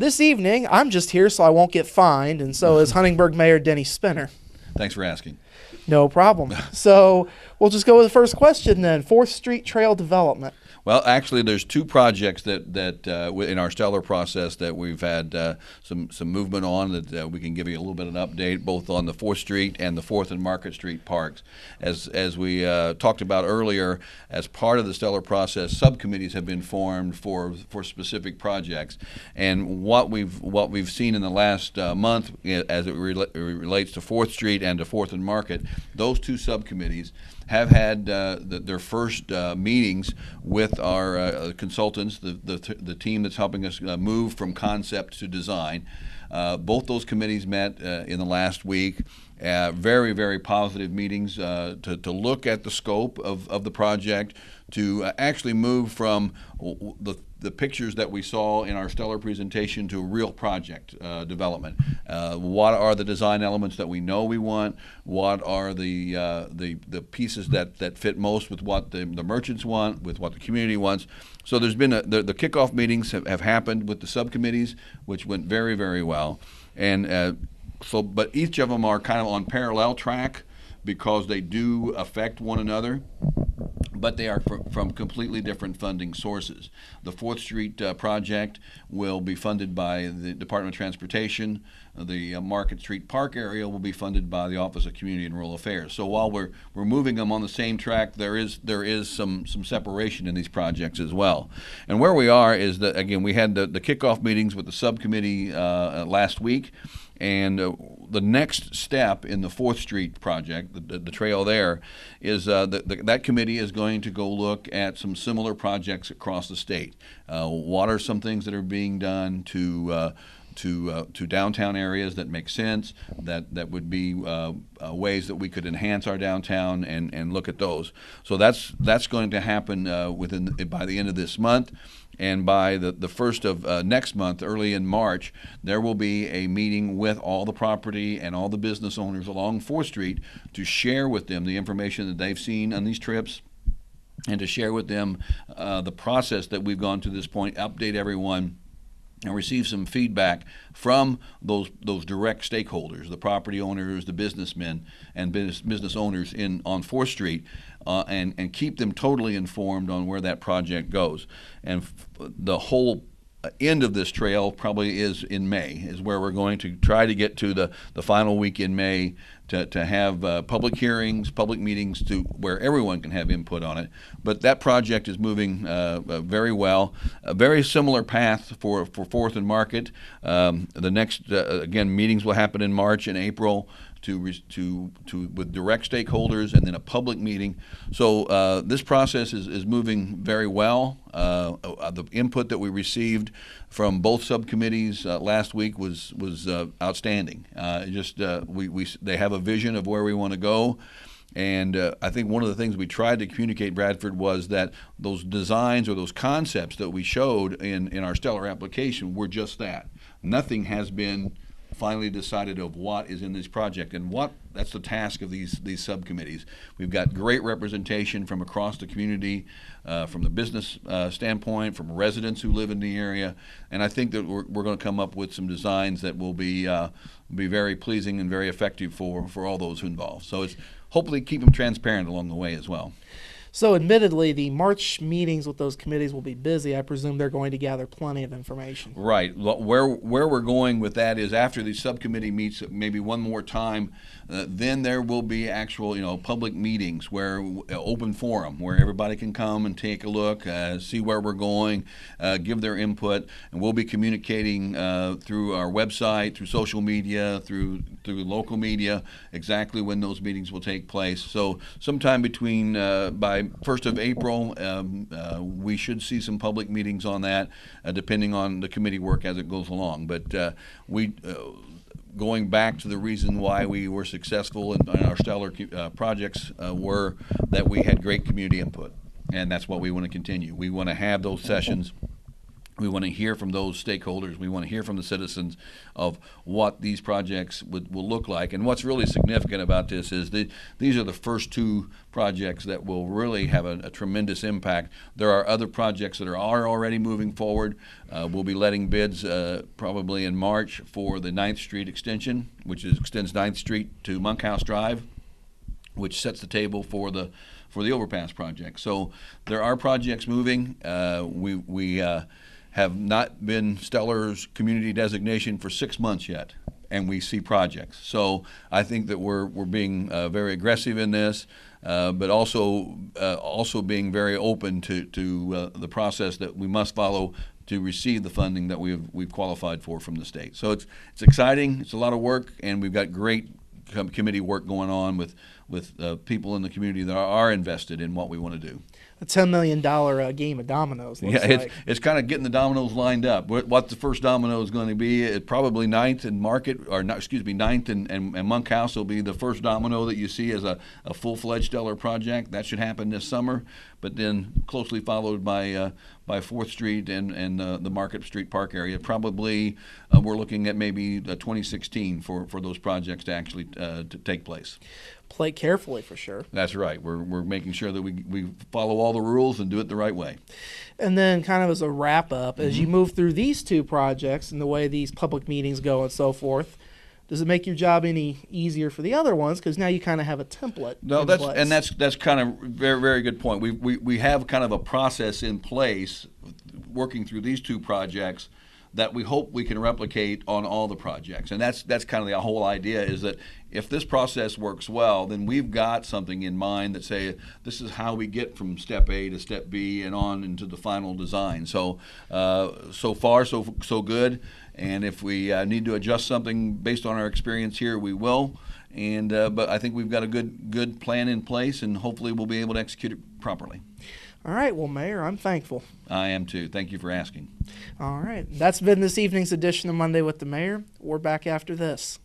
This evening, I'm just here so I won't get fined, and so is Huntingburg Mayor Denny Spinner. Thanks for asking. No problem. So we'll just go with the first question then. 4th Street Trail development. Well, actually, there's two projects that in our stellar process that we've had some movement on that we can give you a little bit of an update, both on the 4th Street and the 4th and Market Street parks. As we talked about earlier, as part of the stellar process, subcommittees have been formed for specific projects. And what we've seen in the last month, as it relates to 4th Street and to 4th and Market, those two subcommittees have had their first meetings with our consultants, the team that's helping us move from concept to design. Both those committees met in the last week. Very, very positive meetings to look at the scope of the project, to actually move from the pictures that we saw in our stellar presentation to real project development. What are the design elements that we know we want? What are the pieces that fit most with what the merchants want, with what the community wants? So there's been the kickoff meetings have happened with the subcommittees, which went very, very well. And but each of them are kind of on parallel track because they do affect one another, but they are from completely different funding sources. The 4th Street project will be funded by the Department of Transportation. The Market Street Park area will be funded by the Office of Community and Rural Affairs. So while we're moving them on the same track, there is some separation in these projects as well. And where we are is that, again, we had the kickoff meetings with the subcommittee last week. And the next step in the 4th Street project, the trail there, is that committee is going to go look at some similar projects across the state. What are some things that are being done to downtown areas that make sense, that would be ways that we could enhance our downtown and look at those. So that's going to happen by the end of this month. And by the first of next month, early in March, there will be a meeting with all the property and all the business owners along 4th Street to share with them the information that they've seen on these trips, and to share with them the process that we've gone to this point, update everyone, and receive some feedback from those direct stakeholders, the property owners, the businessmen, and business owners on 4th Street, and keep them totally informed on where that project goes. And the whole end of this trail probably is in May, is where we're going to try to get to the final week in May to have public hearings, public meetings where everyone can have input on it. But that project is moving very well. A very similar path for 4th and Market. The next, again, meetings will happen in March and April with direct stakeholders, and then a public meeting. So this process is moving very well. The input that we received from both subcommittees last week was outstanding. They have a vision of where we want to go. And I think one of the things we tried to communicate, Bradford, was that those designs or those concepts that we showed in our stellar application were just that. Nothing has been finally decided of what is in this project, and that's the task of these subcommittees. We've got great representation from across the community, from the business standpoint, from residents who live in the area, and I think that we're going to come up with some designs that will be very pleasing and very effective for all those involved. So it's hopefully keep them transparent along the way as well. So admittedly, the March meetings with those committees will be busy. I presume they're going to gather plenty of information. Right. Where we're going with that is after the subcommittee meets maybe one more time, then there will be actual, public meetings where open forum where everybody can come and take a look, see where we're going, give their input, and we'll be communicating through our website, through social media, through local media, exactly when those meetings will take place. So sometime between by 1st of April, we should see some public meetings on that, depending on the committee work as it goes along. But going back to the reason why we were successful in our stellar projects were that we had great community input, and that's what we want to continue. We want to have those sessions We want to hear from those stakeholders. We want to hear from the citizens of what these projects will look like. And what's really significant about this is that these are the first two projects that will really have a tremendous impact. There are other projects that are already moving forward. We'll be letting bids probably in March for the 9th Street extension, which extends 9th Street to Monkhouse Drive, which sets the table for the overpass project. So there are projects moving. We have not been Stellar's community designation for 6 months yet, and we see projects. So I think that we're being very aggressive in this, but also being very open to the process that we must follow to receive the funding that we've qualified for from the state. So it's exciting. It's a lot of work, and we've got great committee work going on with people in the community that are invested in what we want to do. A $10 million game of dominoes. Yeah, it's kind of getting the dominoes lined up. What the first domino is going to be, it probably 9th and Market, or not, excuse me, 9th and Monkhouse will be the first domino that you see as a full-fledged Stellar project. That should happen this summer, but then closely followed by 4th Street and the Market Street Park area. Probably we're looking at maybe 2016 for those projects to actually to take place. Play carefully for sure. That's right. We're making sure that we follow all the rules and do it the right way. And then kind of as a wrap-up, as you move through these two projects and the way these public meetings go and so forth, does it make your job any easier for the other ones? Because now you kind of have a template. No, that's kind of very, very good point. We have kind of a process in place working through these two projects that we hope we can replicate on all the projects. And that's kind of the whole idea, is that if this process works well, then we've got something in mind that say this is how we get from step A to step B and on into the final design. So so far so good. And if we need to adjust something based on our experience here, we will. And but I think we've got a good plan in place, and hopefully we'll be able to execute it properly. All right. Well, Mayor, I'm thankful. I am too. Thank you for asking. All right. That's been this evening's edition of Monday with the Mayor. We're back after this.